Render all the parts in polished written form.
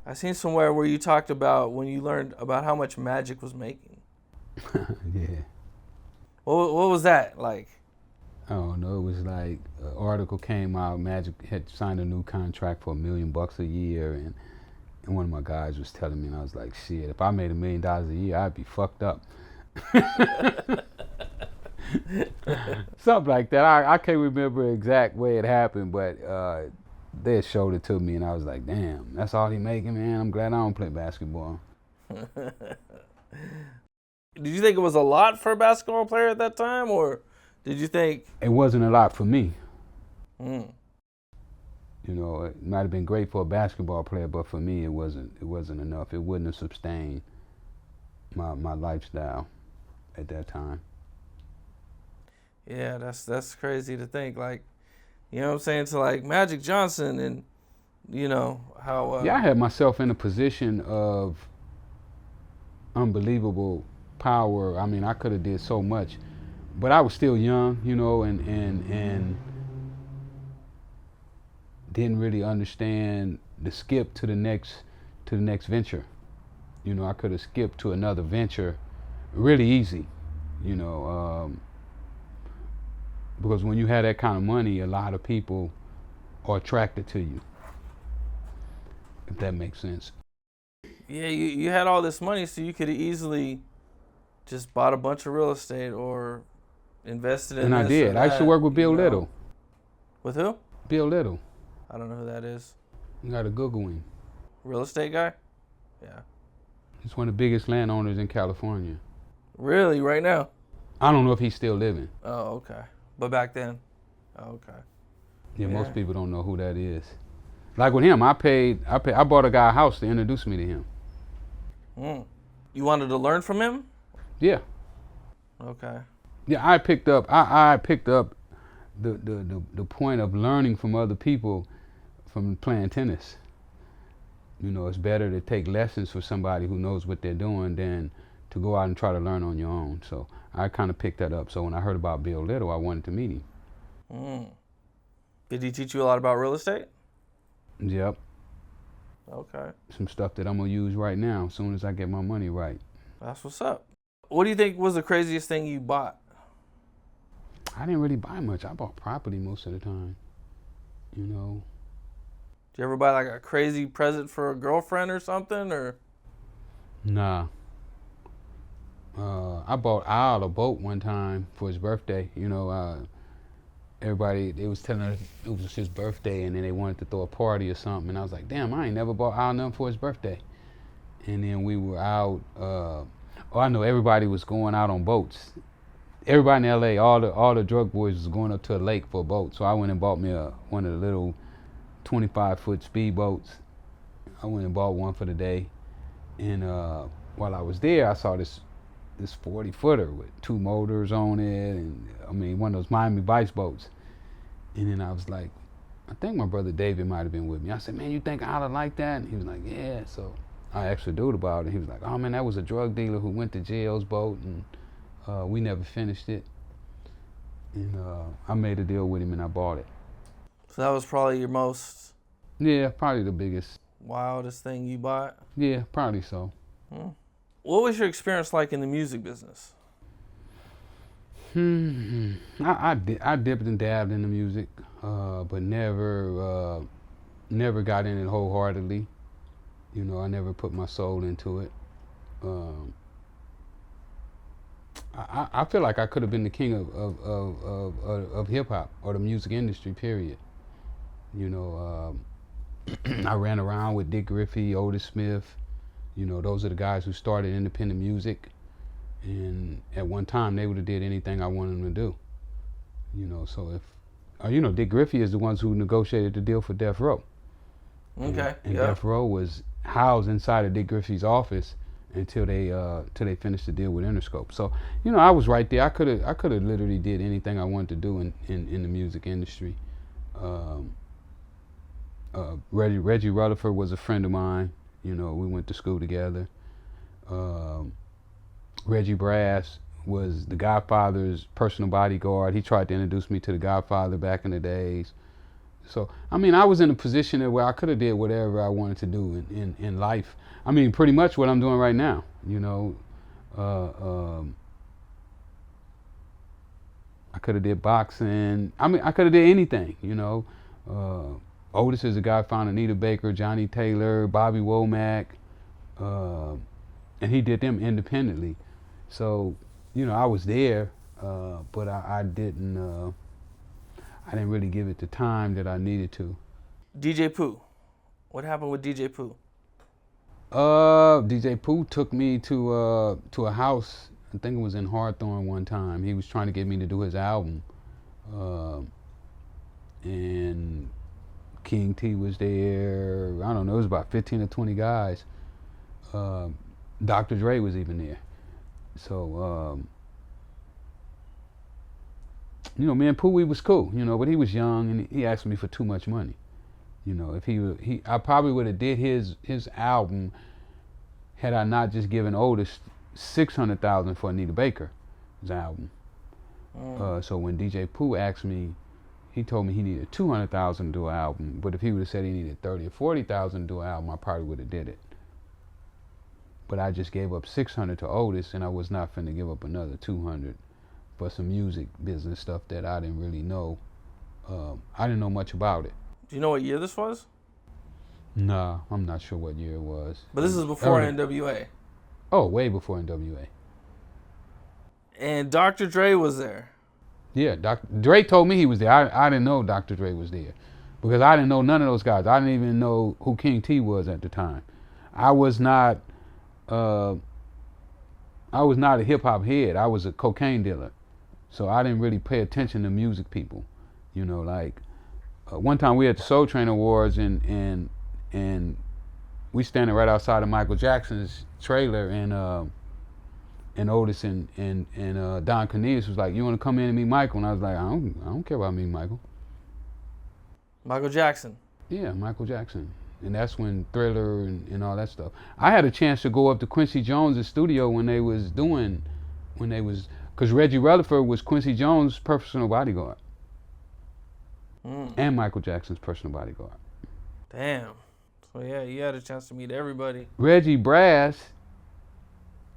I seen somewhere where you talked about when you learned about how much Magic was making. Yeah. What was that like? I don't know. It was like an article came out. Magic had signed a new contract for $1 million a year, and one of my guys was telling me, and I was like, shit, if I made $1 million a year, I'd be fucked up. Something like that. I can't remember the exact way it happened, but they had showed it to me, and I was like, damn, that's all he making, man. I'm glad I don't play basketball. Did you think it was a lot for a basketball player at that time, or did you think It wasn't a lot for me. mm, You know, it might have been great for a basketball player, but for me, it wasn't enough. It wouldn't have sustained my lifestyle at that time. yeah, that's crazy to think. Like, you know what I'm saying, to like Magic Johnson, and you know how Yeah, I had myself in a position of unbelievable power. I mean, I could have did so much, but I was still young, you know, and didn't really understand the skip to the next venture. You know, I could have skipped to another venture really easy, you know, because when you have that kind of money, a lot of people are attracted to you, if that makes sense. yeah, you had all this money, so you could have easily just bought a bunch of real estate or invested in And I this or did. I used to that, work with you Bill know. Little. With who? Bill Little. I don't know who that is. You got to Google him. Real estate guy? Yeah. He's one of the biggest landowners in California. Really, right now? I don't know if he's still living. Oh, okay. But back then? Oh, okay. Yeah, Yeah. most people don't know who that is. Like with him, I bought a guy a house to introduce me to him. Mm. You wanted to learn from him? Yeah. Okay. Yeah, I picked up the point of learning from other people from playing tennis. You know, it's better to take lessons from somebody who knows what they're doing than to go out and try to learn on your own. So I kind of picked that up. So when I heard about Bill Little, I wanted to meet him. Mm. Did he teach you a lot about real estate? Yep. Okay. Some stuff that I'm going to use right now as soon as I get my money right. That's what's up. What do you think was the craziest thing you bought? I didn't really buy much. I bought property most of the time. You know. Did you ever buy like a crazy present for a girlfriend or something, or? Nah. I bought Al a boat one time for his birthday. You know, everybody, they was telling us it was his birthday and then they wanted to throw a party or something. And I was like, damn, I ain't never bought Al nothing for his birthday. And then we were out, I know everybody was going out on boats. Everybody in LA, all the drug boys was going up to a lake for a boat. So I went and bought me one of the little 25-foot speed boats. I went and bought one for the day. And while I was there, I saw this 40-footer with 2 motors on it, and I mean one of those Miami Vice boats. And then I was like, I think my brother David might have been with me. I said, man, you think I'd like that? And he was like, yeah. So I asked the dude about it. He was like, oh man, that was a drug dealer who went to jail's boat, and we never finished it. And I made a deal with him and I bought it. So that was probably your most Yeah, probably the biggest. wildest thing you bought? Yeah, probably so. Hmm. What was your experience like in the music business? I dipped and dabbed in the music, but never got in it wholeheartedly. You know, I never put my soul into it. I feel like I could have been the king of hip hop or the music industry, period. You know, I ran around with Dick Griffey, Otis Smith. You know, those are the guys who started independent music. And at one time, they would have did anything I wanted them to do. You know, so if, you know, Dick Griffey is the ones who negotiated the deal for Death Row. Okay. And yeah. Death Row was housed inside of Dick Griffey's office until they finished the deal with Interscope. So, you know, I was right there. I could have literally did anything I wanted to do in the music industry. Reggie Rutherford was a friend of mine. You know, we went to school together. Reggie Brass was the Godfather's personal bodyguard. He tried to introduce me to the Godfather back in the days. So, I mean, I was in a position where I could have did whatever I wanted to do in life. I mean, pretty much what I'm doing right now, you know. I could have did boxing. I mean, I could have did anything, you know. Otis is a guy found Anita Baker, Johnny Taylor, Bobby Womack, and he did them independently. So, you know, I was there, but I didn't really give it the time that I needed to. DJ Pooh. What happened with DJ Pooh? DJ Pooh took me to a house. I think it was in Hawthorne one time. He was trying to get me to do his album, and King T was there. I don't know. It was about 15 or 20 guys. Dr. Dre was even there. So, you know, me and Pooh, we was cool, you know, but he was young and he asked me for too much money. You know, if I probably would have did his album had I not just given Otis $600,000 for Anita Baker's album. So when DJ Pooh asked me, he told me he needed $200,000 to do an album, but if he would have said he needed $30,000 or $40,000 to do an album, I probably would have did it. But I just gave up $600 to Otis, and I was not finna give up another $200 for some music business stuff that I didn't really know. I didn't know much about it. Do you know what year this was? Nah, I'm not sure what year it was. But this is before N.W.A. Oh, way before N.W.A. And Dr. Dre was there. Yeah, Dre told me he was there. I didn't know Dr. Dre was there because I didn't know none of those guys. I didn't even know who King T was at the time. I was not a hip hop head. I was a cocaine dealer, so I didn't really pay attention to music people. You know, like one time we had the Soul Train Awards and we standing right outside of Michael Jackson's trailer and Otis and Don Cornelius was like, "You want to come in and meet Michael?" And I was like, I don't care about meeting Michael. Michael Jackson. Yeah, Michael Jackson. And that's when Thriller and all that stuff. I had a chance to go up to Quincy Jones' studio because Reggie Rutherford was Quincy Jones' personal bodyguard. And Michael Jackson's personal bodyguard. Damn. So yeah, you had a chance to meet everybody. Reggie Brass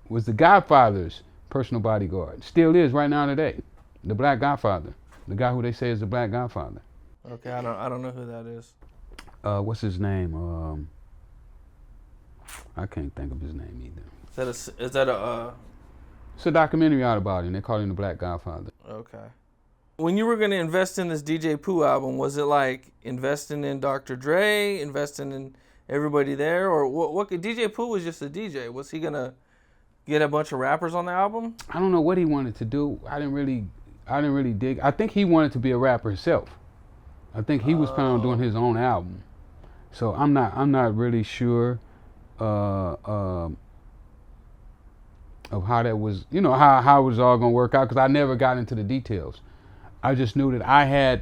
was the Godfather's personal bodyguard. Still is right now today. The Black Godfather. The guy who they say is the Black Godfather. Okay, I don't know who that is. What's his name? I can't think of his name either. Is that a It's a documentary out about him. They call him the Black Godfather. Okay. When you were going to invest in this DJ Pooh album, was it like investing in Dr. Dre, investing in everybody there, or what? DJ Pooh was just a DJ. Was he gonna get a bunch of rappers on the album? I don't know what he wanted to do. I didn't really dig. I think he wanted to be a rapper himself. I think he was planning on doing his own album. So I'm not really sure of how that was, you know, how it was all gonna work out because I never got into the details. I just knew that I had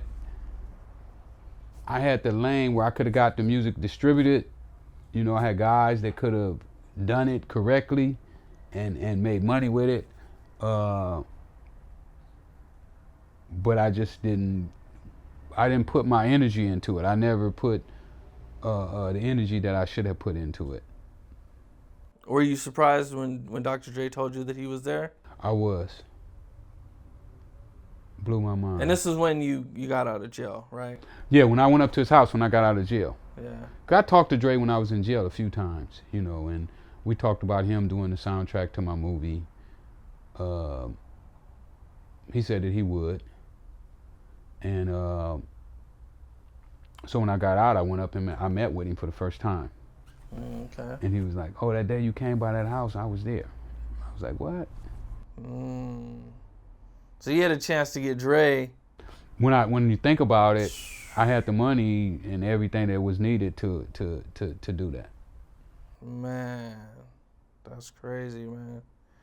the lane where I could have got the music distributed. You know, I had guys that could have done it correctly and made money with it. But I just didn't put my energy into it. I never put the energy that I should have put into it. Were you surprised when Dr. Dre told you that he was there? I was. Blew my mind. And this is when you got out of jail, right? Yeah, when I went up to his house when I got out of jail. Yeah. 'Cause I talked to Dre when I was in jail a few times, you know, and we talked about him doing the soundtrack to my movie. He said that he would. And so when I got out, I went up and I met with him for the first time. Okay. And he was like, "Oh, that day you came by that house, I was there." I was like, "What?" So you had a chance to get Dre. When you think about it, I had the money and everything that was needed to do that. Man, that's crazy, man.